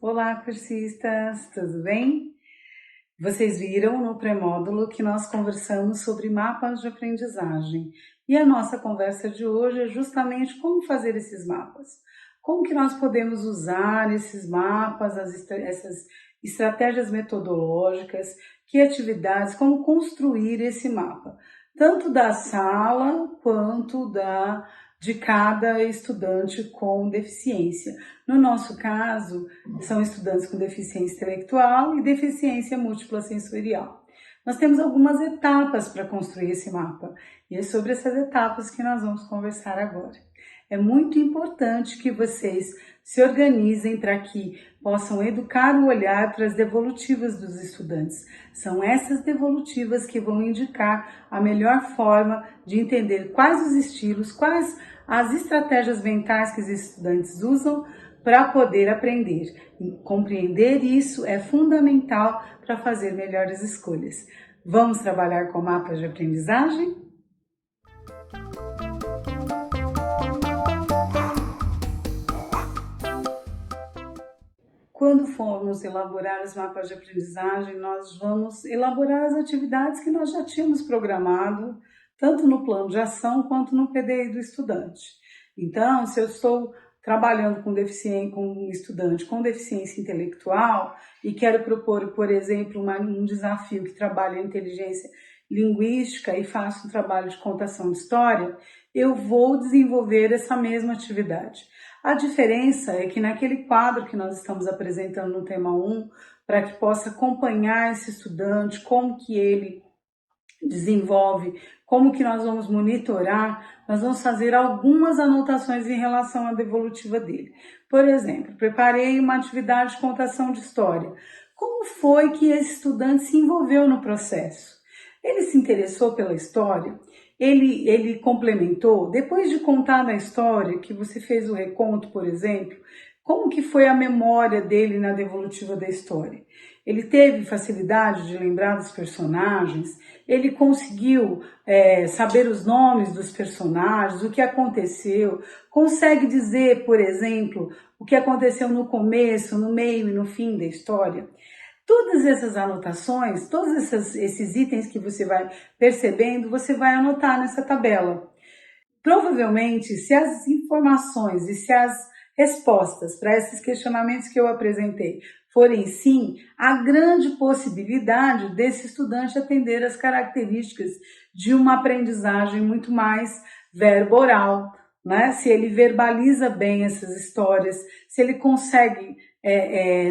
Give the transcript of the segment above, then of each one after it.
Olá, cursistas, tudo bem? Vocês viram no pré-módulo que nós conversamos sobre mapas de aprendizagem e a nossa conversa de hoje é justamente como fazer esses mapas. Como que nós podemos usar esses mapas, essas estratégias metodológicas, que atividades, como construir esse mapa, tanto da sala quanto de cada estudante com deficiência. No nosso caso, são estudantes com deficiência intelectual e deficiência múltipla sensorial. Nós temos algumas etapas para construir esse mapa e é sobre essas etapas que nós vamos conversar agora. É muito importante que vocês se organizem para que possam educar o olhar para as devolutivas dos estudantes. São essas devolutivas que vão indicar a melhor forma de entender quais os estilos, quais as estratégias mentais que os estudantes usam para poder aprender. Compreender isso é fundamental para fazer melhores escolhas. Vamos trabalhar com mapas de aprendizagem? Quando formos elaborar os mapas de aprendizagem, nós vamos elaborar as atividades que nós já tínhamos programado, tanto no plano de ação quanto no PDI do estudante. Então, se eu estou trabalhando com um estudante com deficiência intelectual e quero propor, por exemplo, um desafio que trabalha a inteligência linguística e faço um trabalho de contação de história, eu vou desenvolver essa mesma atividade. A diferença é que naquele quadro que nós estamos apresentando no tema 1, para que possa acompanhar esse estudante, como que ele desenvolve, como que nós vamos monitorar, nós vamos fazer algumas anotações em relação à devolutiva dele. Por exemplo, preparei uma atividade de contação de história. Como foi que esse estudante se envolveu no processo? Ele se interessou pela história? Ele complementou? Depois de contar a história, que você fez o reconto, por exemplo, como que foi a memória dele na devolutiva da história? Ele teve facilidade de lembrar dos personagens? Ele conseguiu saber os nomes dos personagens, o que aconteceu? Consegue dizer, por exemplo, o que aconteceu no começo, no meio e no fim da história? Todas essas anotações, todos esses itens que você vai percebendo, você vai anotar nessa tabela. Provavelmente, se as informações e se as respostas para esses questionamentos que eu apresentei forem sim, há grande possibilidade desse estudante atender às características de uma aprendizagem muito mais verbo-oral, né? Se ele verbaliza bem essas histórias, se ele consegue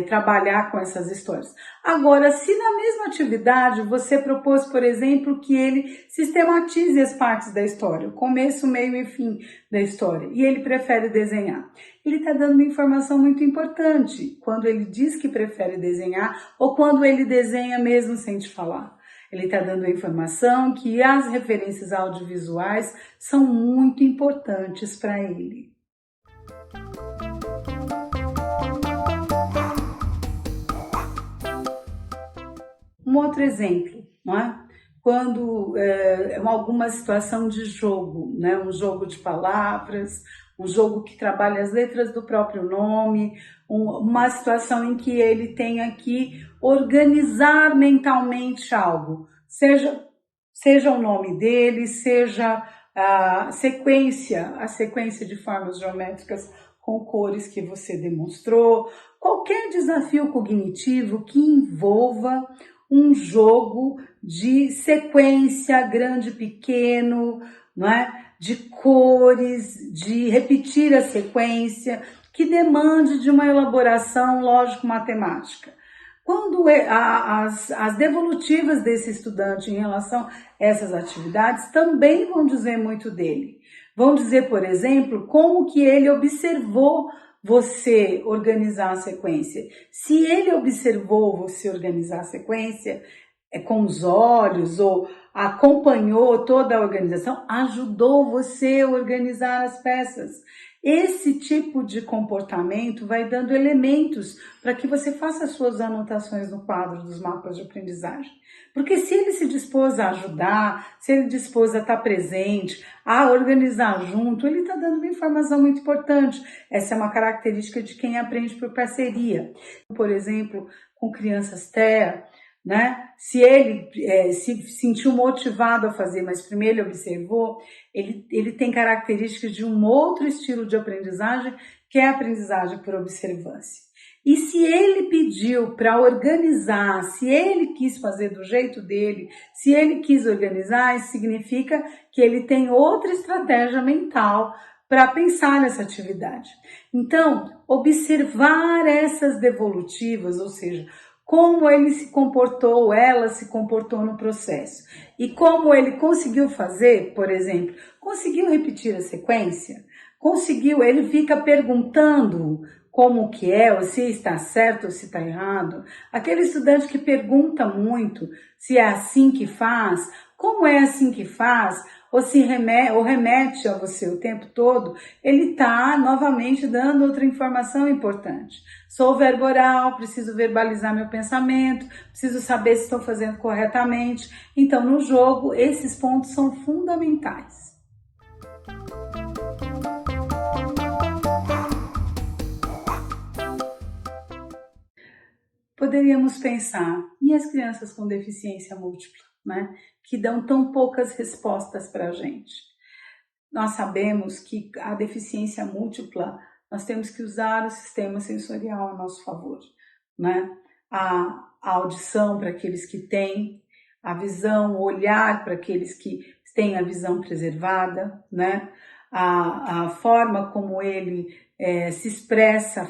trabalhar com essas histórias. Agora, se na mesma atividade você propôs, por exemplo, que ele sistematize as partes da história, o começo, meio e fim da história, e ele prefere desenhar, ele está dando uma informação muito importante quando ele diz que prefere desenhar ou quando ele desenha mesmo sem te falar. Ele está dando a informação que as referências audiovisuais são muito importantes para ele. Um outro exemplo, não é? Quando alguma situação de jogo, né? Um jogo de palavras, um jogo que trabalha as letras do próprio nome, uma situação em que ele tenha que organizar mentalmente algo, seja o nome dele, seja a sequência de formas geométricas com cores que você demonstrou, qualquer desafio cognitivo que envolva um jogo de sequência grande, pequeno, não é? De cores, de repetir a sequência, que demande de uma elaboração lógico-matemática. Quando as devolutivas desse estudante em relação a essas atividades também vão dizer muito dele. Vão dizer, por exemplo, como que ele observou você organizar a sequência. Se ele observou você organizar a sequência com os olhos ou acompanhou toda a organização, ajudou você a organizar as peças. Esse tipo de comportamento vai dando elementos para que você faça suas anotações no quadro dos mapas de aprendizagem. Porque se ele se dispôs a ajudar, se ele dispôs a estar presente, a organizar junto, ele está dando uma informação muito importante. Essa é uma característica de quem aprende por parceria. Por exemplo, com crianças TEA, né? Se ele se sentiu motivado a fazer, mas primeiro ele observou, ele tem características de um outro estilo de aprendizagem, que é a aprendizagem por observância. E se ele pediu para organizar, se ele quis fazer do jeito dele, se ele quis organizar, isso significa que ele tem outra estratégia mental para pensar nessa atividade. Então, observar essas devolutivas, ou seja, como ele se comportou, ela se comportou no processo. E como ele conseguiu fazer, por exemplo, conseguiu repetir a sequência? Conseguiu, ele fica perguntando como que é, ou se está certo ou se está errado. Aquele estudante que pergunta muito se é assim que faz, como é assim que faz, ou se remete a você o tempo todo, ele está novamente dando outra informação importante. Sou verbo oral, preciso verbalizar meu pensamento, preciso saber se estou fazendo corretamente. Então, no jogo, esses pontos são fundamentais. Poderíamos pensar, e as crianças com deficiência múltipla, né? Que dão tão poucas respostas para a gente. Nós sabemos que a deficiência múltipla, nós temos que usar o sistema sensorial a nosso favor, né? A audição para aqueles que têm, a visão, o olhar para aqueles que têm a visão preservada, né? A forma como ele se expressa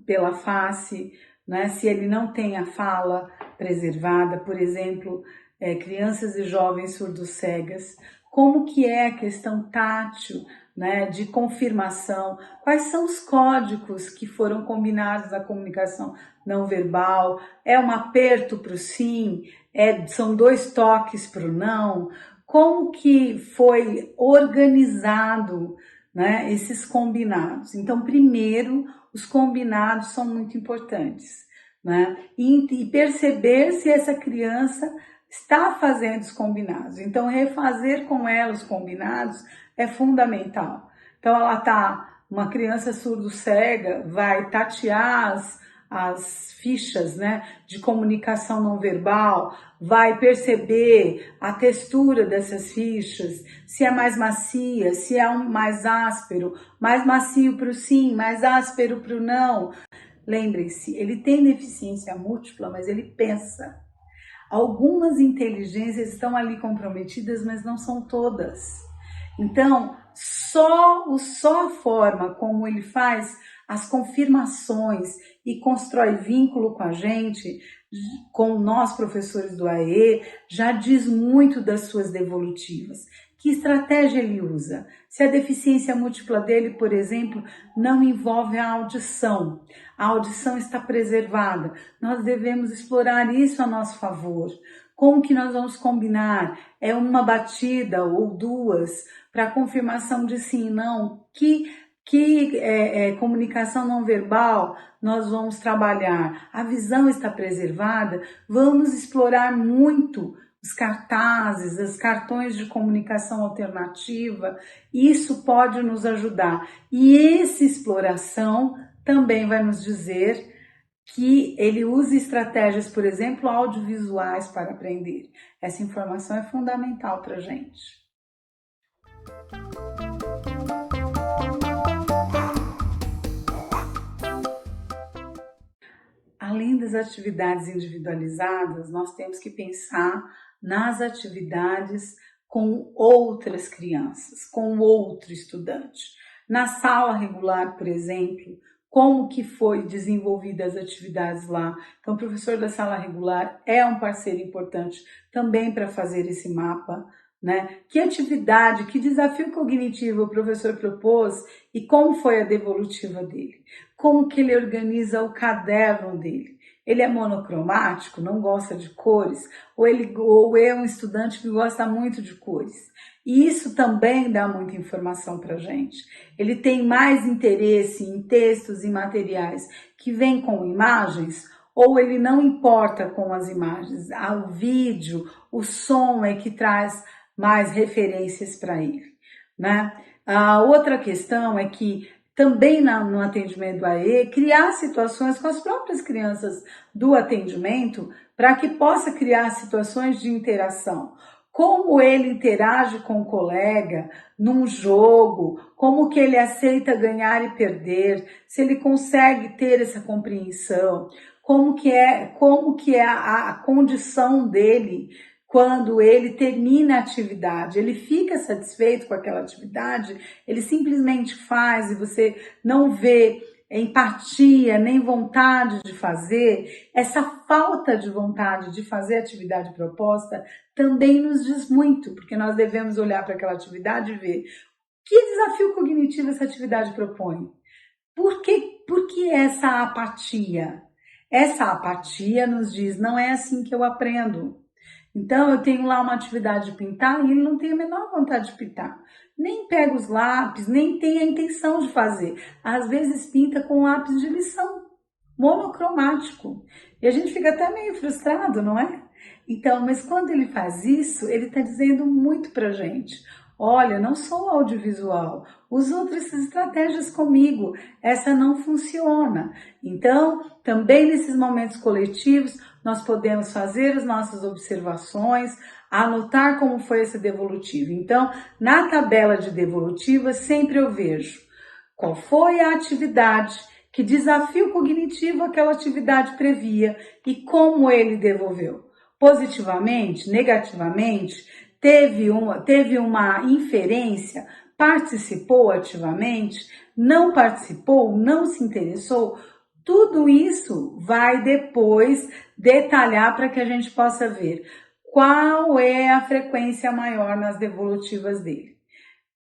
pela face, né? Se ele não tem a fala preservada, por exemplo, crianças e jovens surdos-cegas, como que é a questão tátil, né, de confirmação, quais são os códigos que foram combinados na comunicação não verbal, é um aperto para o sim, são 2 toques para o não, como que foi organizado, né, esses combinados. Então, primeiro, os combinados são muito importantes, né, e perceber se essa criança está fazendo os combinados. Então, refazer com ela os combinados é fundamental. Então, uma criança surdo-cega vai tatear as fichas, né, de comunicação não verbal, vai perceber a textura dessas fichas, se é mais macia, se é mais áspero, mais macio para o sim, mais áspero para o não. Lembrem-se, ele tem deficiência múltipla, mas ele pensa. Algumas inteligências estão ali comprometidas, mas não são todas. Então, só a forma como ele faz as confirmações e constrói vínculo com a gente, com nós professores do AE, já diz muito das suas devolutivas. Que estratégia ele usa? Se a deficiência múltipla dele, por exemplo, não envolve a audição está preservada, nós devemos explorar isso a nosso favor. Como que nós vamos combinar? É uma batida ou 2 para confirmação de sim e não? Que comunicação não verbal nós vamos trabalhar? A visão está preservada? Vamos explorar muito os cartazes, os cartões de comunicação alternativa, isso pode nos ajudar. E essa exploração também vai nos dizer que ele use estratégias, por exemplo, audiovisuais para aprender. Essa informação é fundamental para a gente. Além das atividades individualizadas, nós temos que pensar nas atividades com outras crianças, com outro estudante. Na sala regular, por exemplo, como que foi desenvolvidas as atividades lá. Então, o professor da sala regular é um parceiro importante também para fazer esse mapa, né? Que atividade, que desafio cognitivo o professor propôs e como foi a devolutiva dele? Como que ele organiza o caderno dele? Ele é monocromático, não gosta de cores, ou é um estudante que gosta muito de cores. E isso também dá muita informação para a gente. Ele tem mais interesse em textos e materiais que vêm com imagens, ou ele não importa com as imagens. O vídeo, o som é que traz mais referências para ele, né? A outra questão é que também no atendimento do AE, criar situações com as próprias crianças do atendimento para que possa criar situações de interação. Como ele interage com o colega num jogo, como que ele aceita ganhar e perder, se ele consegue ter essa compreensão, como que é a condição dele quando ele termina a atividade, ele fica satisfeito com aquela atividade, ele simplesmente faz e você não vê empatia, nem vontade de fazer. Essa falta de vontade de fazer a atividade proposta também nos diz muito, porque nós devemos olhar para aquela atividade e ver que desafio cognitivo essa atividade propõe. Por que essa apatia? Essa apatia nos diz, não é assim que eu aprendo. Então, eu tenho lá uma atividade de pintar e ele não tem a menor vontade de pintar. Nem pega os lápis, nem tem a intenção de fazer. Às vezes pinta com lápis de lição, monocromático. E a gente fica até meio frustrado, não é? Então, mas quando ele faz isso, ele está dizendo muito pra gente. Olha, não sou audiovisual, usa outras estratégias comigo, essa não funciona. Então, também nesses momentos coletivos, nós podemos fazer as nossas observações, anotar como foi essa devolutiva. Então, na tabela de devolutiva, sempre eu vejo qual foi a atividade, que desafio cognitivo aquela atividade previa e como ele devolveu. Positivamente, negativamente, teve uma inferência, participou ativamente, não participou, não se interessou. Tudo isso vai depois detalhar para que a gente possa ver qual é a frequência maior nas devolutivas dele,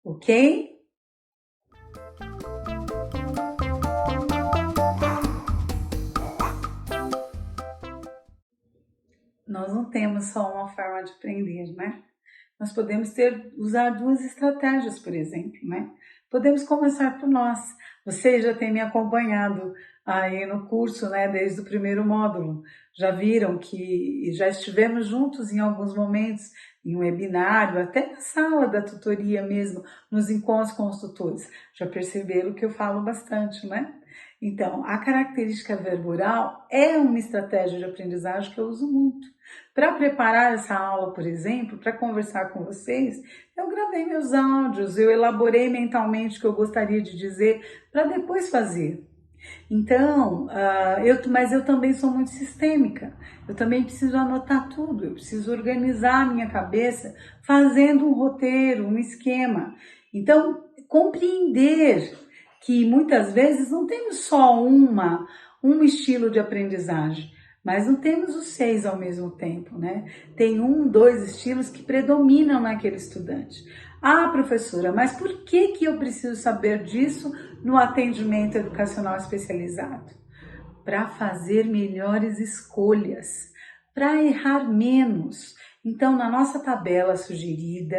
ok? Nós não temos só uma forma de aprender, né? Nós podemos usar duas estratégias, por exemplo, né? Podemos começar por nós. Vocês já têm me acompanhado aí no curso, né, desde o primeiro módulo. Já viram que já estivemos juntos em alguns momentos, em um webinário, até na sala da tutoria mesmo, nos encontros com os tutores. Já perceberam que eu falo bastante, né? Então, a característica verboral é uma estratégia de aprendizagem que eu uso muito. Para preparar essa aula, por exemplo, para conversar com vocês, eu gravei meus áudios, eu elaborei mentalmente o que eu gostaria de dizer para depois fazer. Então, mas eu também sou muito sistêmica, eu também preciso anotar tudo, eu preciso organizar a minha cabeça fazendo um roteiro, um esquema. Então, compreender que muitas vezes não temos só um estilo de aprendizagem, mas não temos os 6 ao mesmo tempo, né? Tem 1, 2 estilos que predominam naquele estudante. Ah, professora, mas por que eu preciso saber disso no atendimento educacional especializado? Para fazer melhores escolhas, para errar menos. Então, na nossa tabela sugerida,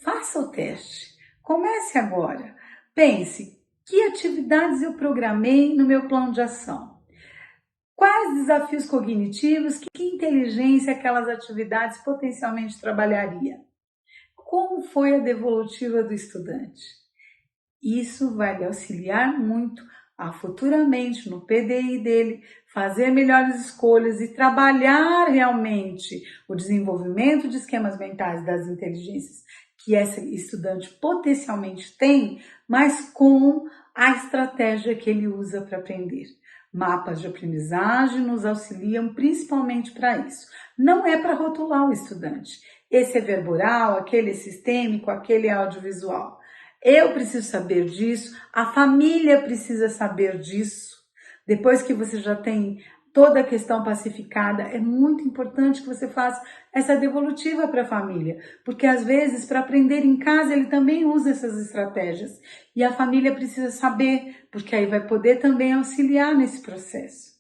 faça o teste. Comece agora. Pense, que atividades eu programei no meu plano de ação? Quais desafios cognitivos, que inteligência aquelas atividades potencialmente trabalharia? Como foi a devolutiva do estudante? Isso vai lhe auxiliar muito a futuramente no PDI dele fazer melhores escolhas e trabalhar realmente o desenvolvimento de esquemas mentais das inteligências que essa estudante potencialmente tem, mas com a estratégia que ele usa para aprender. Mapas de aprendizagem nos auxiliam principalmente para isso. Não é para rotular o estudante. Esse é verboral, aquele é sistêmico, aquele é audiovisual. Eu preciso saber disso, a família precisa saber disso. Depois que você já tem toda a questão pacificada, é muito importante que você faça essa devolutiva para a família, porque às vezes para aprender em casa ele também usa essas estratégias e a família precisa saber, porque aí vai poder também auxiliar nesse processo.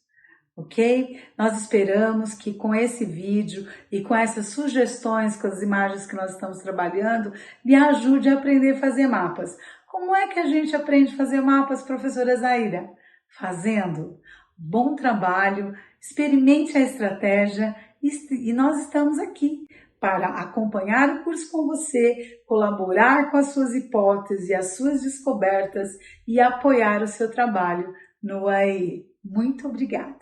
ok? Nós esperamos que com esse vídeo e com essas sugestões, com as imagens que nós estamos trabalhando, lhe ajude a aprender a fazer mapas. Como é que a gente aprende a fazer mapas, professora Zaira? Fazendo. Bom trabalho, experimente a estratégia e nós estamos aqui para acompanhar o curso com você, colaborar com as suas hipóteses e as suas descobertas e apoiar o seu trabalho no AE. Muito obrigada!